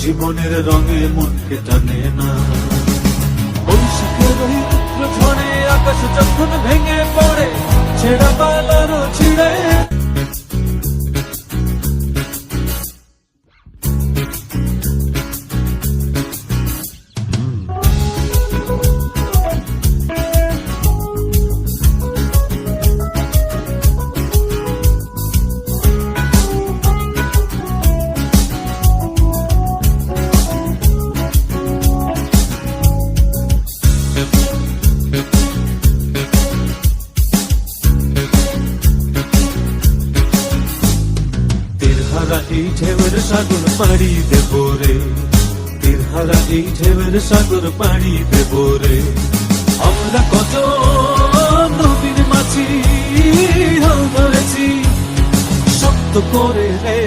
জীবনের রঙে মনকে টানে না। বৈশাখের ওই রুদ্র ঝড়ে আকাশ যখন ভেঙে পড়ে, ছেঁড়া পালারও ছিঁড়ে এই ঢেউয়ের সাগর পাড়ি দেব রে, তীরহারা এই ঢেউয়ের সাগর পাড়ি দেব রে। আমরা কত নদীর মাঝি হয়েছি শক্ত করে রে